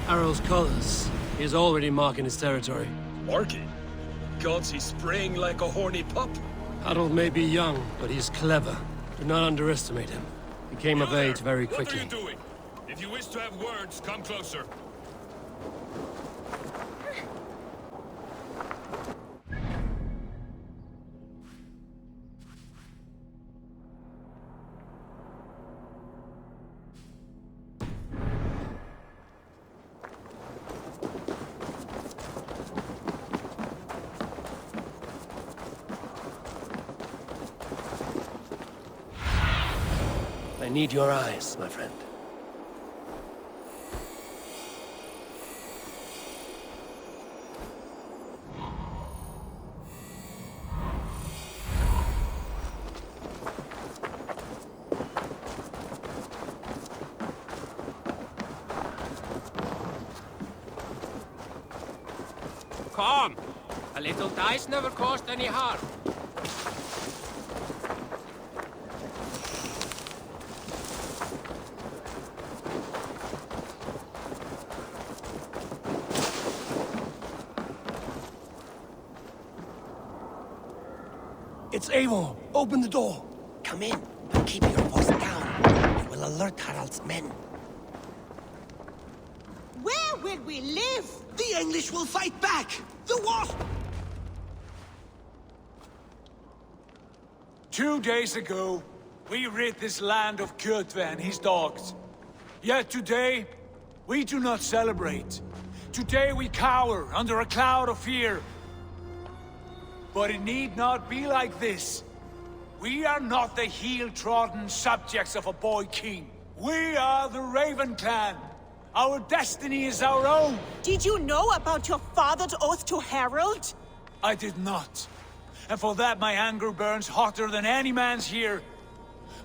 Harald's colors. He is already marking his territory. Marking? Gods, he's spraying like a horny pup. Harold may be young, but he's clever. Do not underestimate him. He came of age very quickly. What are you doing? If you wish to have words, come closer. I need your eyes, my friend. Come! A little dice never caused any harm. It's Eivor! Open the door! Come in, but keep your voice down. It will alert Harald's men. Where will we live? The English will fight back! The Wasp! 2 days ago, we rid this land of Kjotve and his dogs. Yet today, we do not celebrate. Today we cower under a cloud of fear. But it need not be like this. We are not the heel-trodden subjects of a boy king. We are the Raven clan. Our destiny is our own. Did you know about your father's oath to Harald? I did not. And for that my anger burns hotter than any man's here.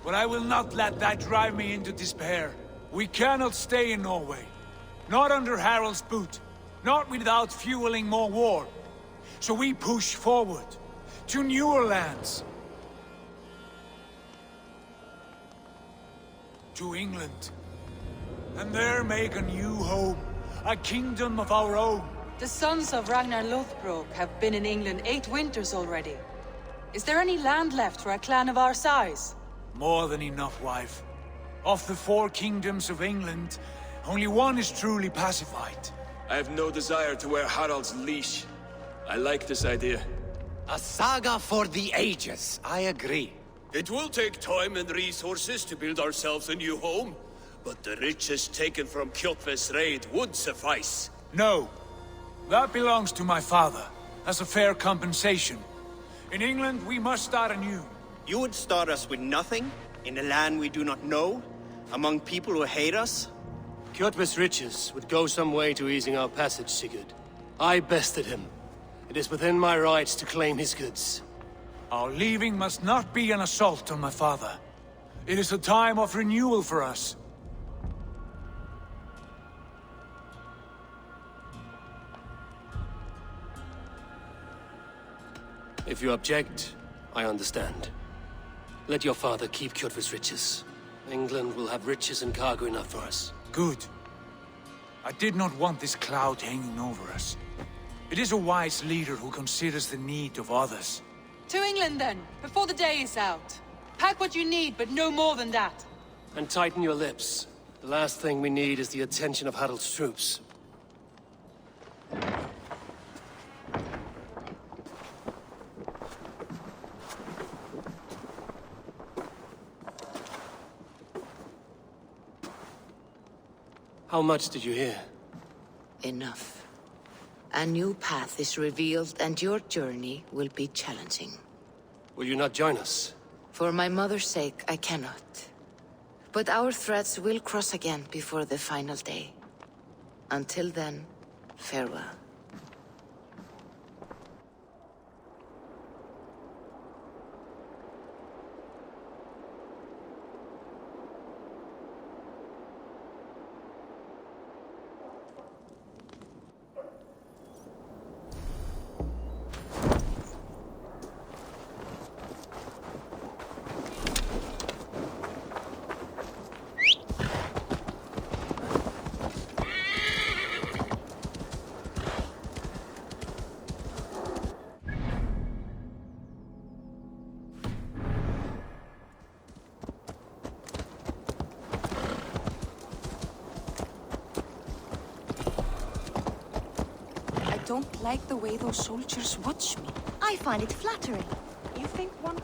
But I will not let that drive me into despair. We cannot stay in Norway. Not under Harald's boot. Not without fueling more war. So we push forward, to newer lands. To England. And there make a new home, a kingdom of our own. The sons of Ragnar Lothbrok have been in England 8 winters already. Is there any land left for a clan of our size? More than enough, wife. Of the 4 kingdoms of England, only one is truly pacified. I have no desire to wear Harald's leash. I like this idea. A saga for the ages, I agree. It will take time and resources to build ourselves a new home, but the riches taken from Kjotve's raid would suffice. No. That belongs to my father, as a fair compensation. In England, we must start anew. You would start us with nothing? In a land we do not know? Among people who hate us? Kjotve's riches would go some way to easing our passage, Sigurd. I bested him. It is within my rights to claim his goods. Our leaving must not be an assault on my father. It is a time of renewal for us. If you object, I understand. Let your father keep Kjotve's riches. England will have riches and cargo enough for us. Good. I did not want this cloud hanging over us. It is a wise leader who considers the need of others. To England then, before the day is out. Pack what you need, but no more than that. And tighten your lips. The last thing we need is the attention of Harald's troops. How much did you hear? Enough. A new path is revealed, and your journey will be challenging. Will you not join us? For my mother's sake, I cannot. But our threads will cross again before the final day. Until then, farewell. don't like the way those soldiers watch me. I find it flattering. You think one...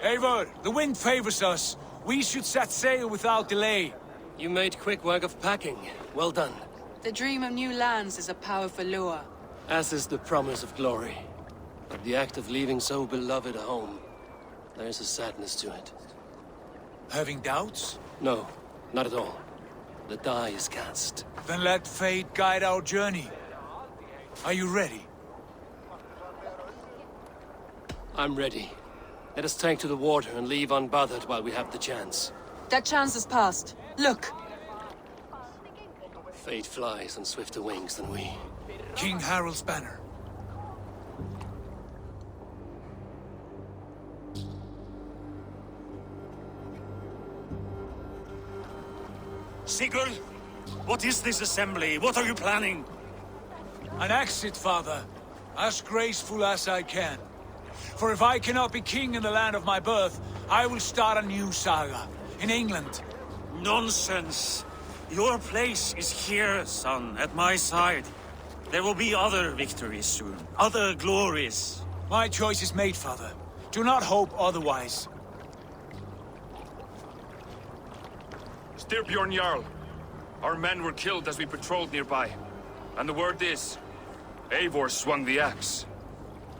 Eivor, the wind favors us. We should set sail without delay. You made quick work of packing. Well done. The dream of new lands is a powerful lure. As is the promise of glory. But the act of leaving so beloved a home, there's a sadness to it. Having doubts? No, not at all. The die is cast. Then let fate guide our journey. Are you ready? I'm ready. Let us take to the water and leave unbothered while we have the chance. That chance is past. Look! Fate flies on swifter wings than we. King Harald's banner. Sigurd, what is this assembly? What are you planning? An exit, father. As graceful as I can. For if I cannot be king in the land of my birth, I will start a new saga. In England. Nonsense. Your place is here, son, at my side. There will be other victories soon. Other glories. My choice is made, father. Do not hope otherwise. Styrbjorn Jarl. Our men were killed as we patrolled nearby. And the word is, Eivor swung the axe.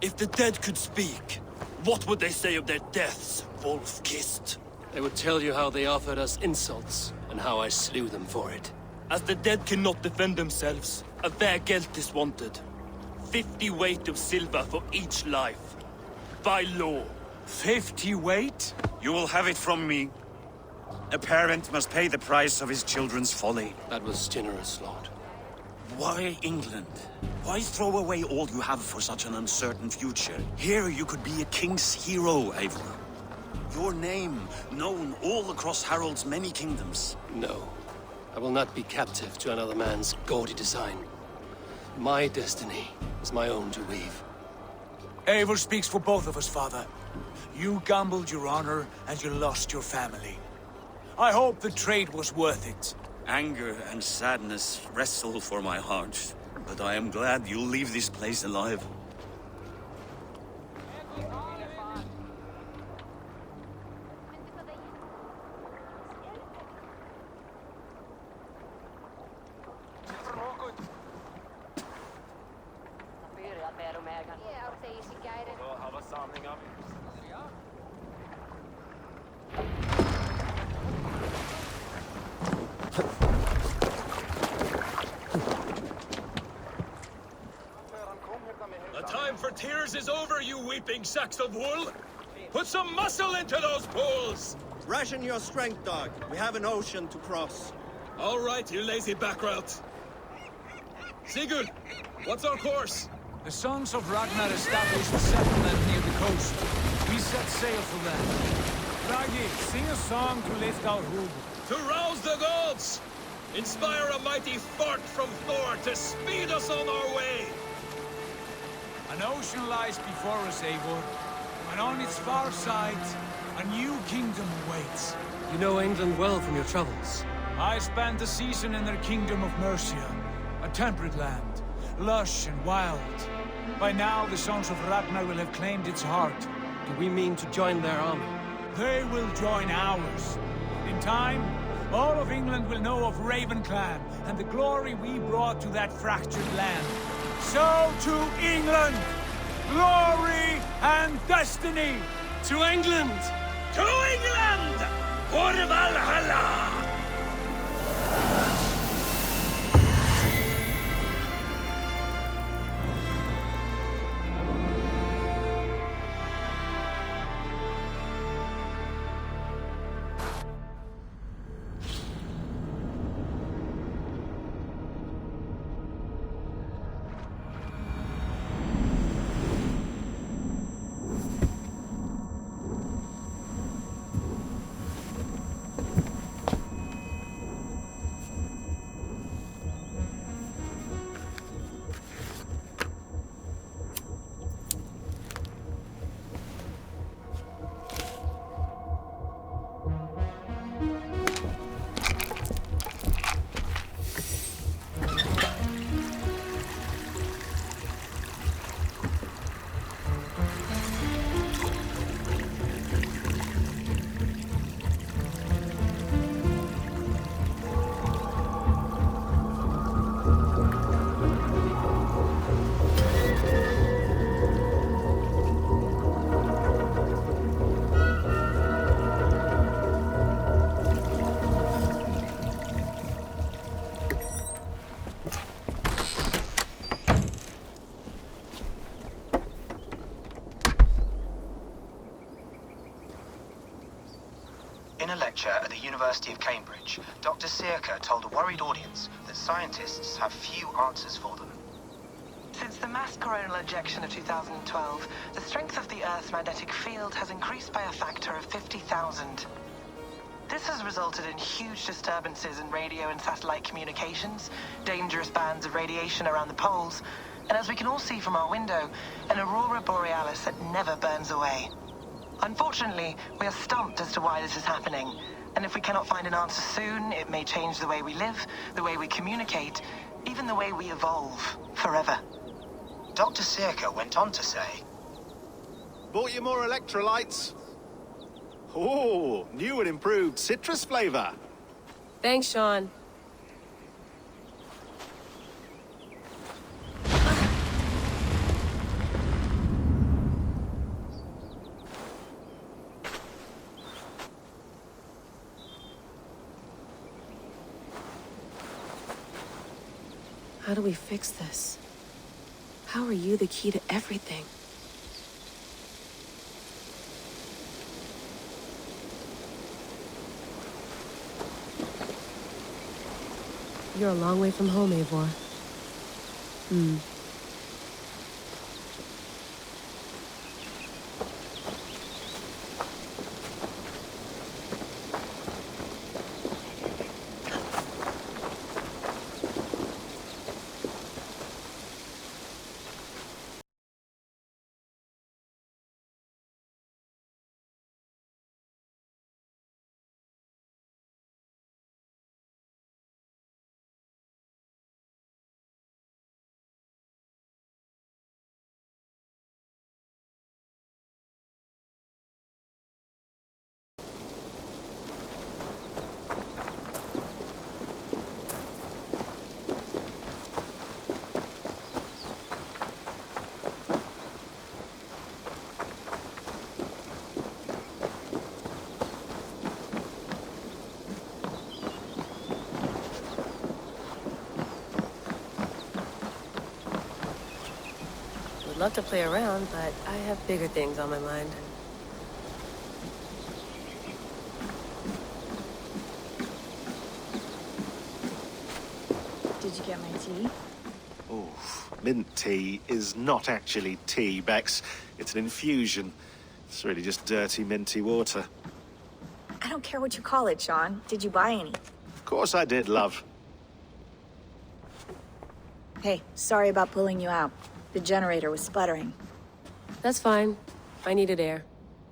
If the dead could speak, what would they say of their deaths, wolf-kissed? They would tell you how they offered us insults, and how I slew them for it. As the dead cannot defend themselves, a fair gelt is wanted. 50 weight of silver for each life. By law. 50 weight? You will have it from me. A parent must pay the price of his children's folly. That was generous, Lord. Why England? Why throw away all you have for such an uncertain future? Here you could be a king's hero, Eivor. Your name known all across Harald's many kingdoms. No. I will not be captive to another man's gaudy design. My destiny is my own to weave. Eivor speaks for both of us, father. You gambled your honor, and you lost your family. I hope the trade was worth it. Anger and sadness wrestle for my heart, but I am glad you'll leave this place alive. The time for tears is over, you weeping sacks of wool! Put some muscle into those pools! Ration your strength, dog. We have an ocean to cross. All right, you lazy backrout. Sigurd, what's our course? The sons of Ragnar established a settlement near the coast. We set sail for them. Ragi, sing a song to lift our hood. To rouse the gods! Inspire a mighty fart from Thor to speed us on our way! An ocean lies before us, Eivor, and on its far side, a new kingdom awaits. You know England well from your travels. I spent a season in their kingdom of Mercia, a temperate land, lush and wild. By now, the sons of Ragnar will have claimed its heart. Do we mean to join their army? They will join ours. In time, all of England will know of Raven Clan and the glory we brought to that fractured land. So to England! Glory and destiny! To England! To England! For Valhalla! In a lecture at the University of Cambridge, Dr. Circa told a worried audience that scientists have few answers for them. Since the mass coronal ejection of 2012, the strength of the Earth's magnetic field has increased by a factor of 50,000. This has resulted in huge disturbances in radio and satellite communications, dangerous bands of radiation around the poles, and as we can all see from our window, an aurora borealis that never burns away. Unfortunately, we are stumped as to why this is happening, and if we cannot find an answer soon, it may change the way we live, the way we communicate, even the way we evolve, forever. Dr. Circa went on to say, Bought you more electrolytes? Oh, new and improved citrus flavor. Thanks, Sean. How do we fix this? How are you the key to everything? You're a long way from home, Eivor. Would love to play around, but I have bigger things on my mind. Did you get my tea? Oh, mint tea is not actually tea, Bex. It's an infusion. It's really just dirty, minty water. I don't care what you call it, Sean. Did you buy any? Of course I did, love. Hey, sorry about pulling you out. The generator was sputtering. That's fine. I needed air.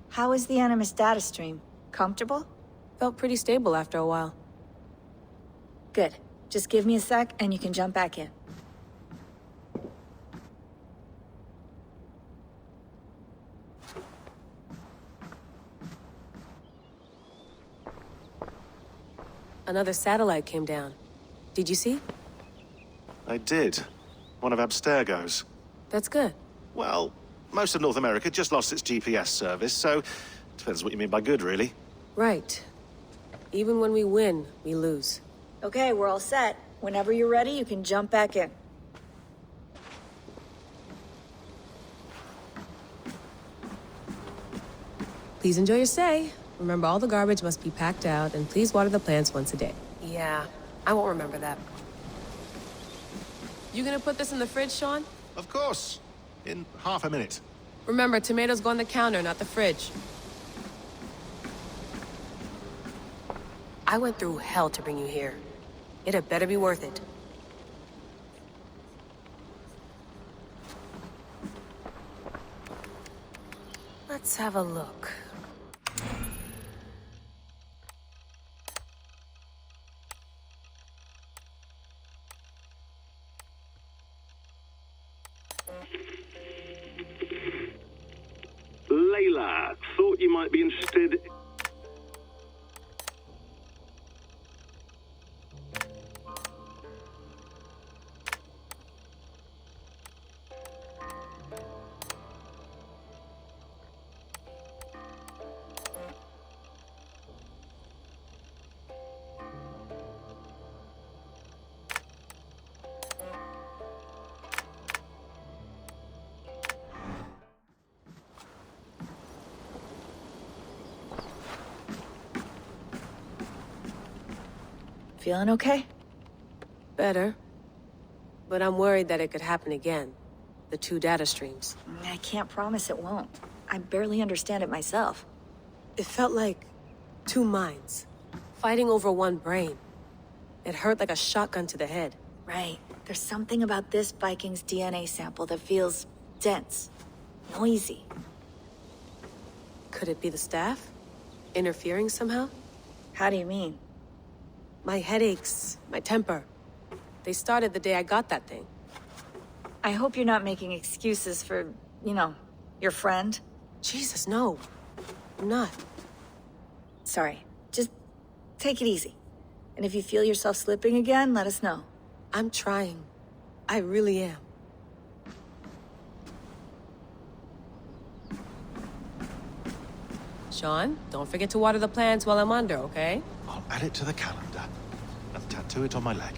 How was the Animus data stream? Comfortable? Felt pretty stable after a while. Good. Just give me a sec and you can jump back in. Another satellite came down. Did you see? I did. One of Abstergo's. That's good. Well, most of North America just lost its GPS service, so depends what you mean by good, really. Right. Even when we win, we lose. Okay, we're all set. Whenever you're ready, you can jump back in. Please enjoy your stay. Remember, all the garbage must be packed out, and please water the plants once a day. Yeah, I won't remember that. You gonna put this in the fridge, Sean? Of course. In half a minute. Remember, tomatoes go on the counter, not the fridge. I went through hell to bring you here. It had better be worth it. Let's have a look. Layla, thought you might be interested. Feeling okay? Better. But I'm worried that it could happen again. The 2 data streams. I can't promise it won't. I barely understand it myself. It felt like 2 minds, fighting over 1 brain. It hurt like a shotgun to the head. Right. There's something about this Viking's DNA sample that feels dense, noisy. Could it be the staff? Interfering somehow? How do you mean? My headaches, my temper. They started the day I got that thing. I hope you're not making excuses for, you know, your friend. Jesus, no. I'm not. Sorry. Just take it easy. And if you feel yourself slipping again, let us know. I'm trying. I really am. Sean, don't forget to water the plants while I'm under, okay? I'll add it to the calendar and tattoo it on my leg.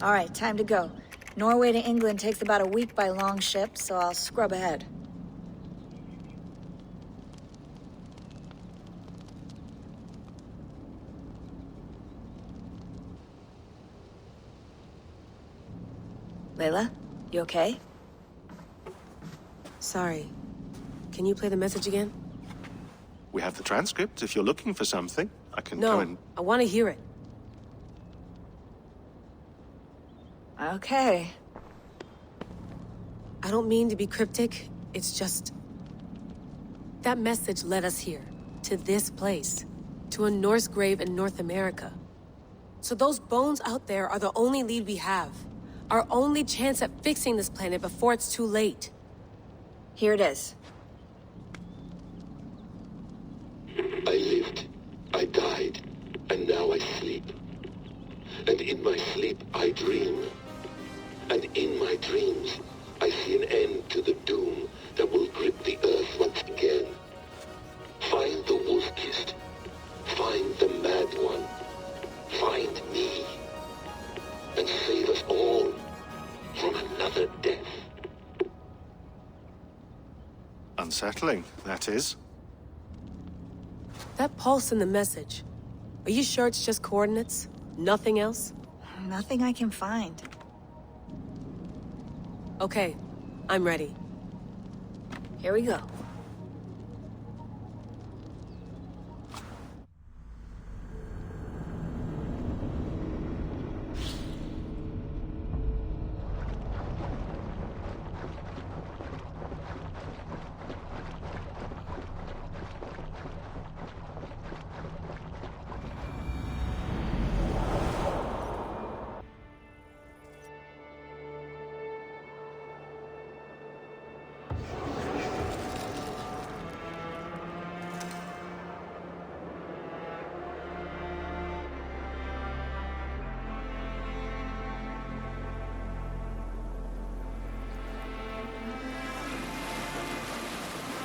All right, time to go. Norway to England takes about a week by long ship, so I'll scrub ahead. Layla, you okay? Sorry. Can you play the message again? We have the transcript. If you're looking for something, I can No, go and... I want to hear it. Okay. I don't mean to be cryptic. It's just... that message led us here. To this place. To a Norse grave in North America. So those bones out there are the only lead we have. Our only chance at fixing this planet before it's too late. Here it is. I lived, I died, and now I sleep. And in my sleep I dream. And in my dreams, I see an end to the doom that will grip the earth once again. Find the wolf-kissed. Find the mad one. Find me. And save us all from another death. Unsettling, that is. That pulse in the message. Are you sure it's just coordinates? Nothing else? Nothing I can find. Okay, I'm ready. Here we go.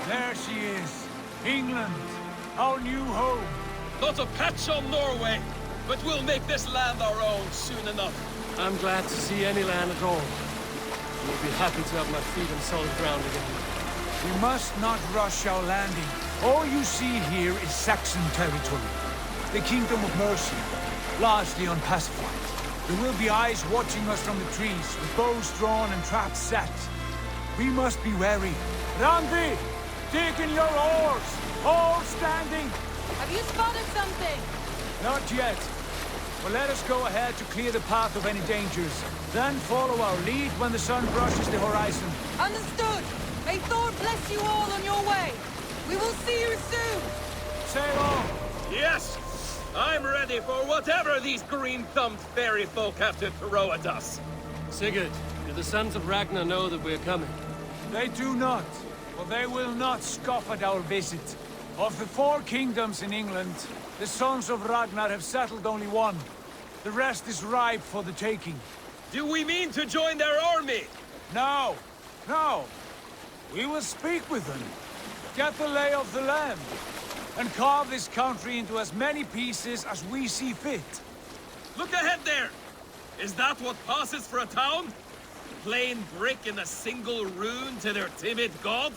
There she is. England, our new home. Not a patch on Norway, but we'll make this land our own soon enough. I'm glad to see any land at all. We'll be happy to have my feet on solid ground again. We must not rush our landing. All you see here is Saxon territory. The Kingdom of Mercia, largely unpacified. There will be eyes watching us from the trees, with bows drawn and traps set. We must be wary. Randi! Dig in your oars! All standing! Have you spotted something? Not yet. But let us go ahead to clear the path of any dangers. Then follow our lead when the sun brushes the horizon. Understood! May Thor bless you all on your way! We will see you soon! Sail on! Yes! I'm ready for whatever these green-thumbed fairy folk have to throw at us. Sigurd, do the sons of Ragnar know that we're coming? They do not. But they will not scoff at our visit. Of the 4 kingdoms in England, the sons of Ragnar have settled only one. The rest is ripe for the taking. Do we mean to join their army? No. No. We will speak with them. Get the lay of the land. And carve this country into as many pieces as we see fit. Look ahead there! Is that what passes for a town? Plain brick in a single rune to their timid god?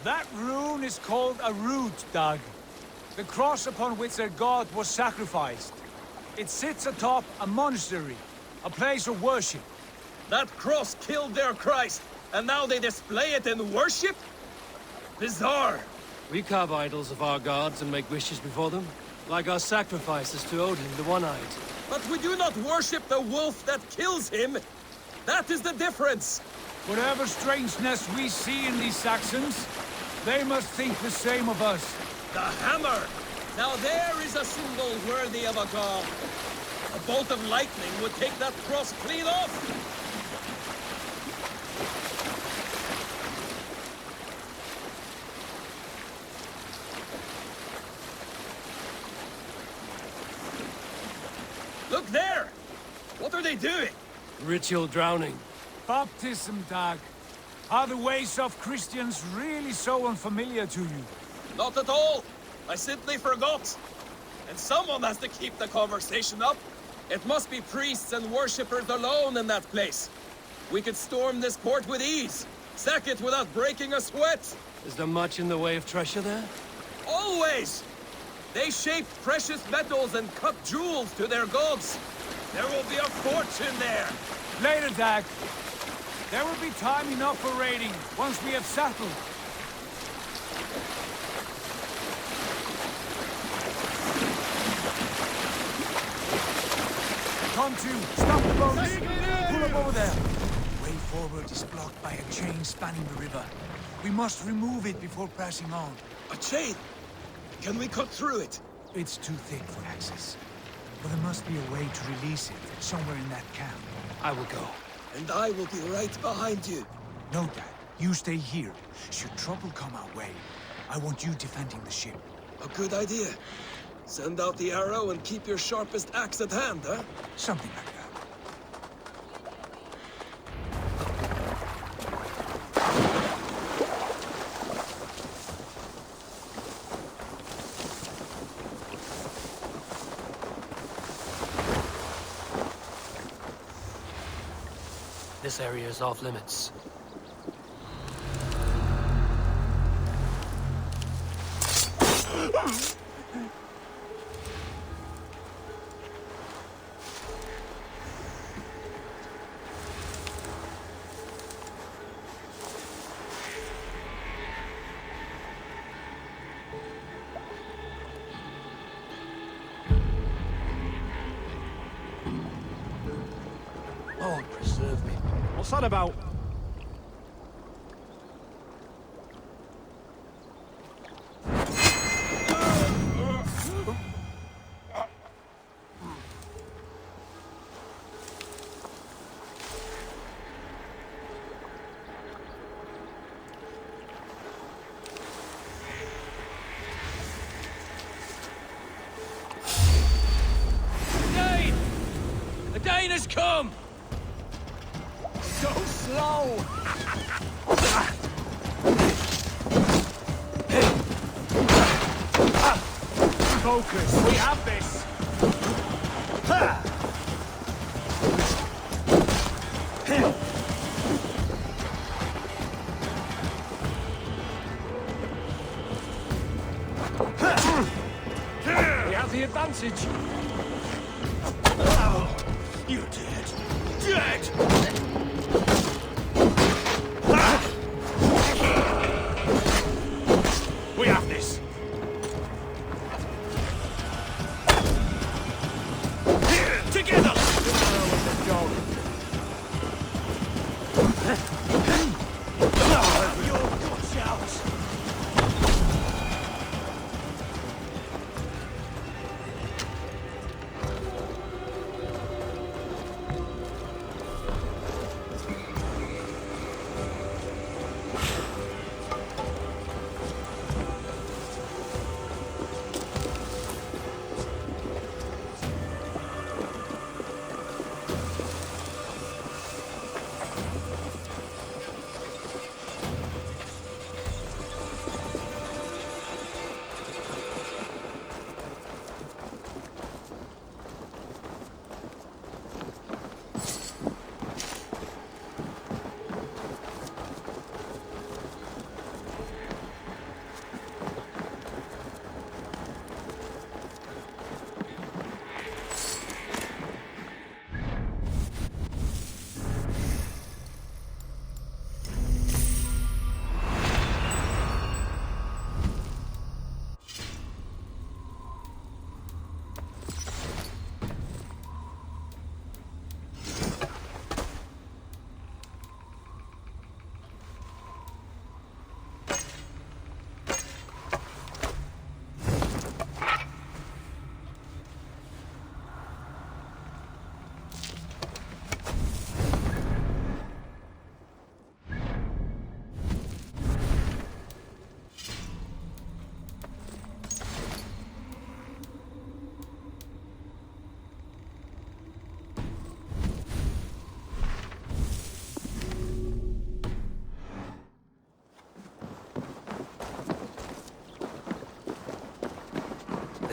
That rune is called a root, Doug. The cross upon which their god was sacrificed. It sits atop a monastery, a place of worship. That cross killed their Christ, and now they display it in worship? Bizarre. We carve idols of our gods and make wishes before them, like our sacrifices to Odin, the One-Eyed. But we do not worship the wolf that kills him. That is the difference. Whatever strangeness we see in these Saxons, they must think the same of us. The hammer! Now there is a symbol worthy of a god. A bolt of lightning would take that cross clean off. Look there! What are they doing? Ritual drowning. Baptism, Dag. Are the ways of Christians really so unfamiliar to you? Not at all. I simply forgot. And someone has to keep the conversation up. It must be priests and worshippers alone in that place. We could storm this port with ease. Sack it without breaking a sweat. Is there much in the way of treasure there? Always! They shape precious metals and cut jewels to their gods. There will be a fortune there. Later, Dag. There will be time enough for raiding, once we have settled. Come to, stop the boats! Pull up over there! Way forward is blocked by a chain spanning the river. We must remove it before pressing on. A chain? Can we cut through it? It's too thick for access. But there must be a way to release it, somewhere in that camp. I will go. And I will be right behind you. No, Dad. You stay here. Should trouble come our way, I want you defending the ship. A good idea. Send out the arrow and keep your sharpest axe at hand, huh? Something like that. This area is off limits. Lord, preserve me. What's that about? Dane! The Dane has come! So slow! Focus! We have this! We have the advantage! You're dead! Dead! We have this! Together! Your good shouts!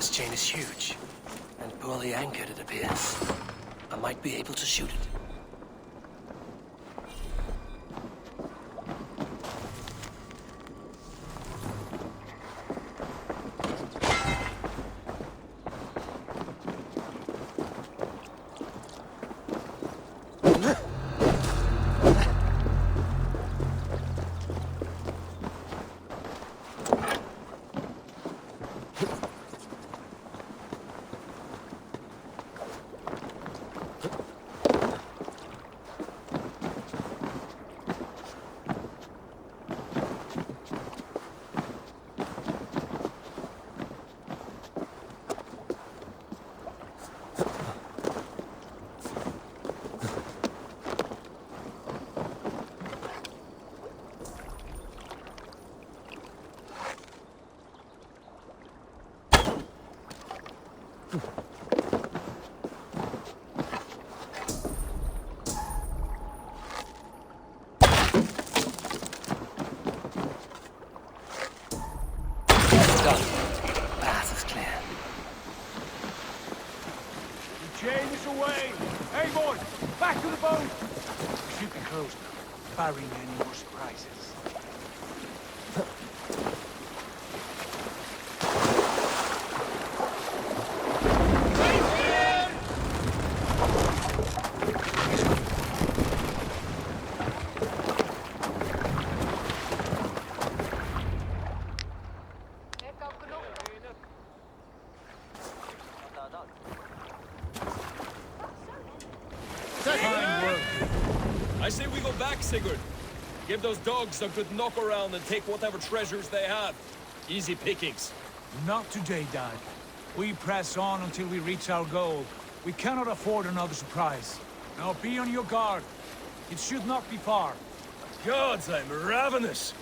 This chain is huge, and poorly anchored, it appears. I might be able to shoot it. Eivor! Back to the boat! Should be closed now, barring any more surprises. I say we go back, Sigurd. Give those dogs a good knock around and take whatever treasures they have. Easy pickings. Not today, Dad. We press on until we reach our goal. We cannot afford another surprise. Now be on your guard. It should not be far. Gods, I'm ravenous.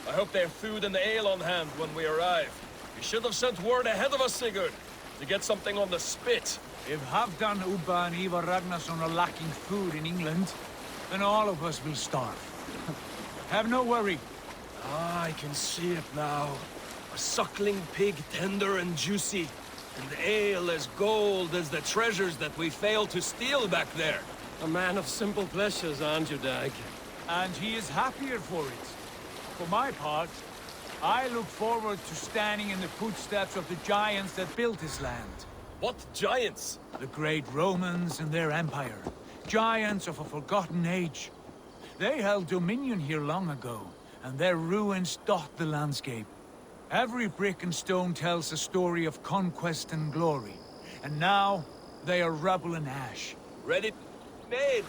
I hope they have food and ale on hand when we arrive. You should have sent word ahead of us, Sigurd, to get something on the spit. If Halfdan, Ubba and Eivor Ragnarsson are lacking food in England, then all of us will starve. Have no worry. Ah, I can see it now. A suckling pig, tender and juicy. And ale as gold as the treasures that we failed to steal back there. A man of simple pleasures, aren't you, Dag? And he is happier for it. For my part, I look forward to standing in the footsteps of the giants that built this land. What giants? The great Romans and their empire. Giants of a forgotten age. They held dominion here long ago, and their ruins dot the landscape. Every brick and stone tells a story of conquest and glory. And now, they are rubble and ash. Ready? Made!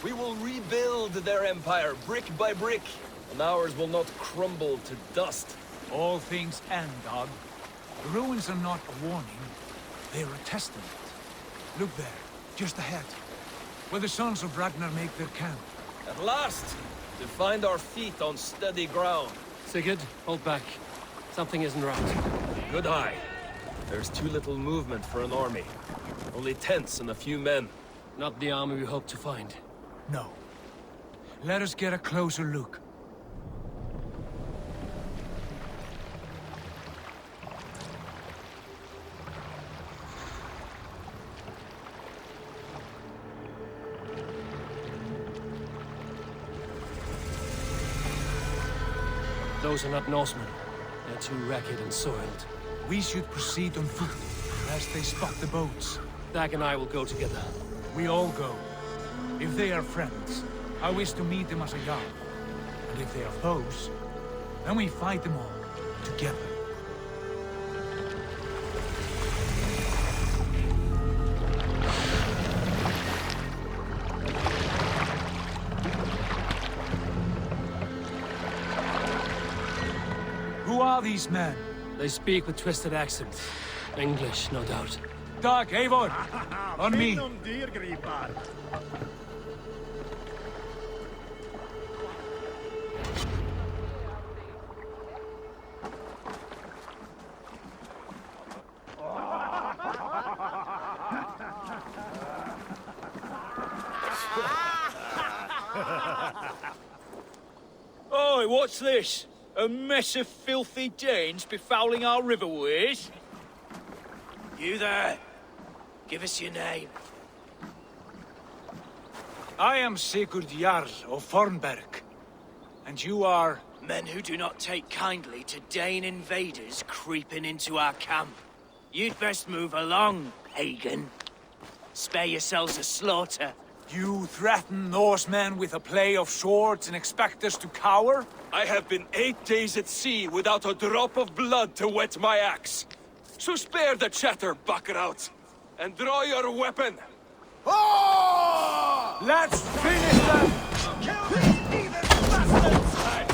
We will rebuild their empire, brick by brick, and ours will not crumble to dust. All things end, Dog. The ruins are not a warning. They are a testament. Look there, just ahead, where the sons of Ragnar make their camp. At last, to find our feet on steady ground. Sigurd, hold back. Something isn't right. Good eye. There's too little movement for an army. Only tents and a few men. Not the army we hope to find. No. Let us get a closer look. Those are not Norsemen. They're too ragged and soiled. We should proceed on foot, lest they spot the boats. Dag and I will go together. We all go. If they are friends, I wish to meet them as a yard. And if they are foes, then we fight them all, together. Who are these men? They speak with twisted accents. English, no doubt. Dag, Eivor! On me! Oi, what's this? A mess of filthy Danes befouling our riverways? You there? Give us your name. I am Sigurd Jarl of Fornberg. And you are? Men who do not take kindly to Dane invaders creeping into our camp. You'd best move along, pagan. Spare yourselves a slaughter. You threaten Norsemen with a play of swords and expect us to cower? I have been 8 days at sea without a drop of blood to wet my axe. So spare the chatter, buckerouts, and draw your weapon. Let's finish them!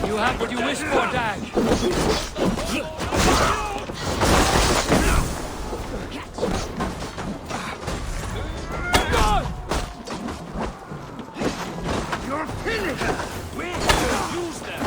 You have what you wish for, Dag. You're finished! We use them!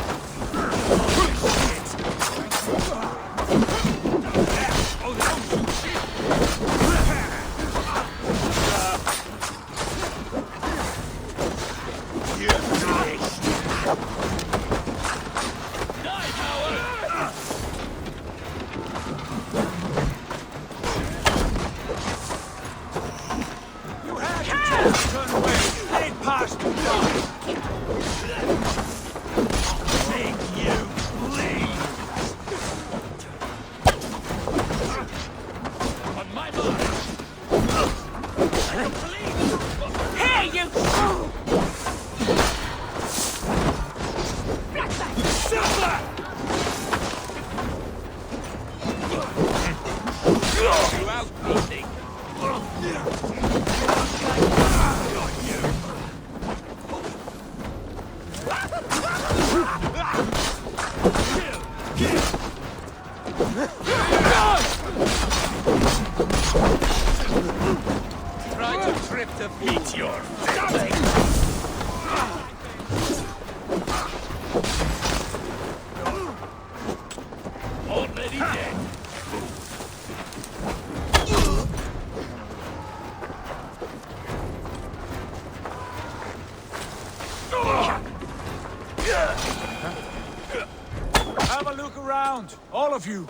Have a look around, all of you.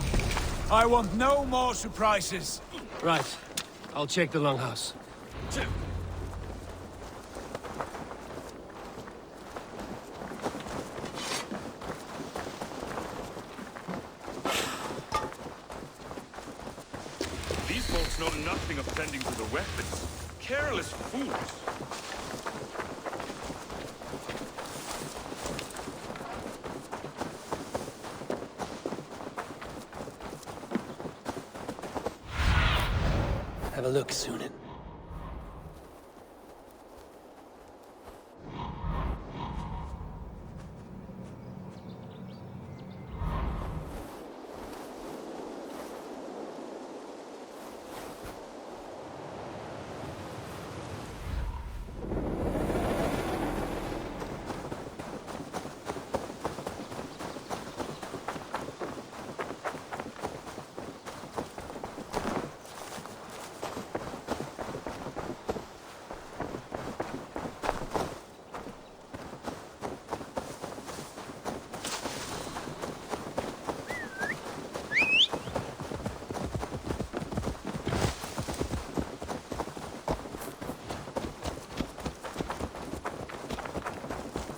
I want no more surprises. Right. I'll check the longhouse. These folks know nothing of tending to the weapons. Careless fools. Have a look, Sunan.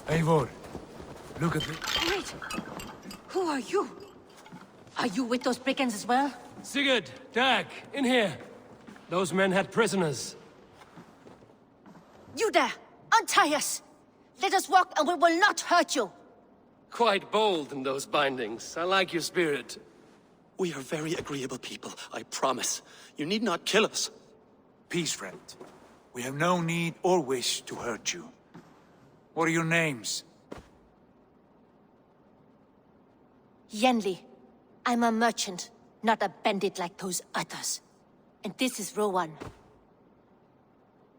Eivor, look at me. Wait! Who are you? Are you with those brigands as well? Sigurd, Dag, in here. Those men had prisoners. You there! Untie us! Let us walk and we will not hurt you! Quite bold in those bindings. I like your spirit. We are very agreeable people, I promise. You need not kill us. Peace, friend. We have no need or wish to hurt you. What are your names? Yenli. I'm a merchant, not a bandit like those others. And this is Rowan.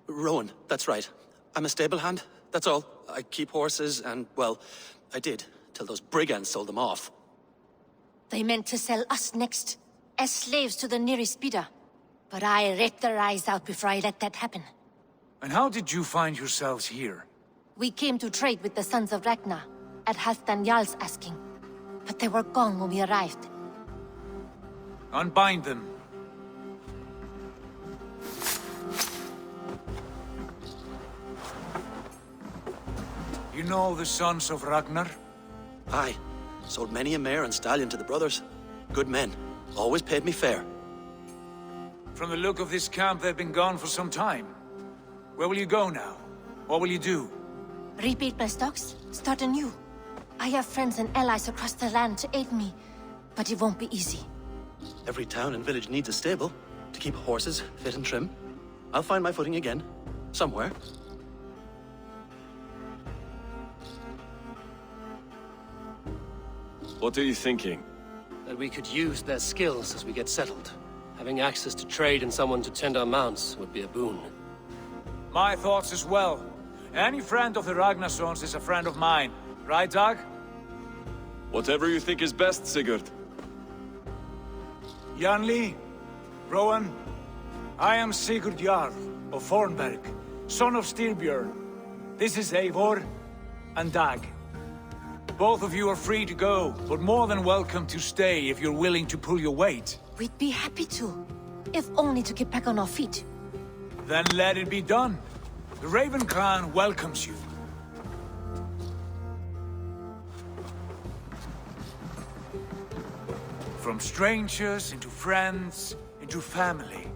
Rowan, that's right. I'm a stable hand, that's all. I keep horses and, well, I did, till those brigands sold them off. They meant to sell us next, as slaves to the nearest bidder. But I ripped their eyes out before I let that happen. And how did you find yourselves here? We came to trade with the Sons of Ragnar, at Halfdan Jarl's asking. But they were gone when we arrived. Unbind them. You know the sons of Ragnar? Aye. Sold many a mare and stallion to the brothers. Good men. Always paid me fair. From the look of this camp, they've been gone for some time. Where will you go now? What will you do? Rebuild my stocks, start anew. I have friends and allies across the land to aid me, but it won't be easy. Every town and village needs a stable to keep horses fit and trim. I'll find my footing again. Somewhere. What are you thinking? That we could use their skills as we get settled. Having access to trade and someone to tend our mounts would be a boon. My thoughts as well. Any friend of the Ragnarsons is a friend of mine. Right, Dag? Whatever you think is best, Sigurd. Janli, Rowan, I am Sigurd Jarl of Fornberg, son of Styrbjörn. This is Eivor and Dag. Both of you are free to go, but more than welcome to stay if you're willing to pull your weight. We'd be happy to, if only to get back on our feet. Then let it be done. The Raven Clan welcomes you. From strangers into friends, into family.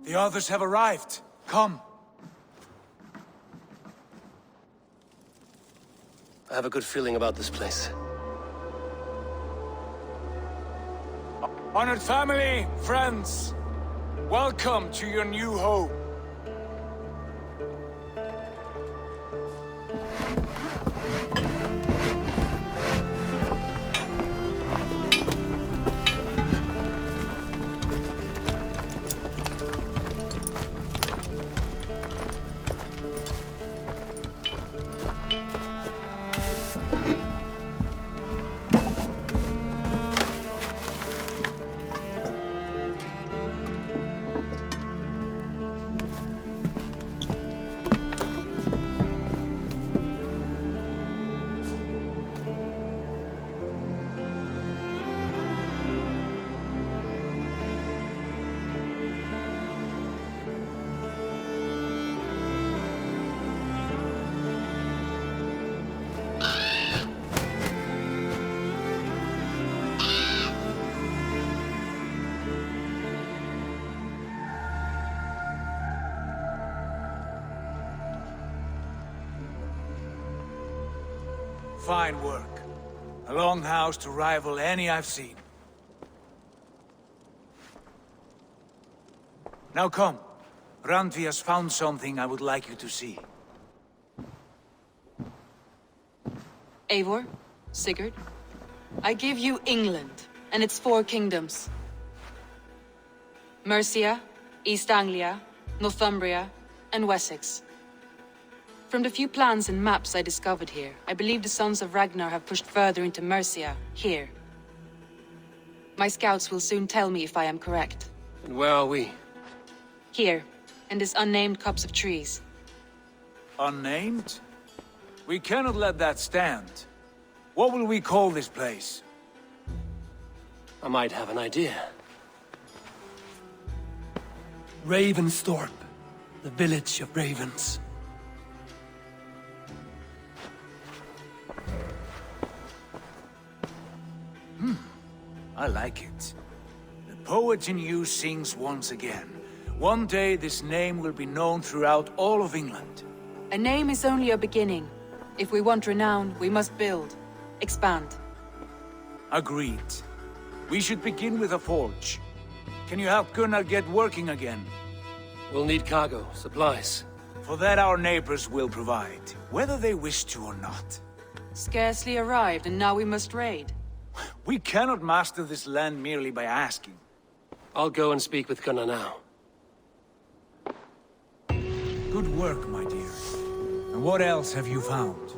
The others have arrived. Come. I have a good feeling about this place. Honored family, friends, welcome to your new home. Fine work. A longhouse to rival any I've seen. Now come. Randvi has found something I would like you to see. Eivor, Sigurd, I give you England and its 4 kingdoms. Mercia, East Anglia, Northumbria, and Wessex. From the few plans and maps I discovered here, I believe the Sons of Ragnar have pushed further into Mercia, here. My scouts will soon tell me if I am correct. And where are we? Here, in this unnamed copse of trees. Unnamed? We cannot let that stand. What will we call this place? I might have an idea. Ravensthorpe, the village of ravens. I like it. The poet in you sings once again. One day this name will be known throughout all of England. A name is only a beginning. If we want renown, we must build. Expand. Agreed. We should begin with a forge. Can you help Gunnar get working again? We'll need cargo, supplies. For that our neighbors will provide, whether they wish to or not. Scarcely arrived, and now we must raid. We cannot master this land merely by asking. I'll go and speak with Gunnar now. Good work, my dear. And what else have you found?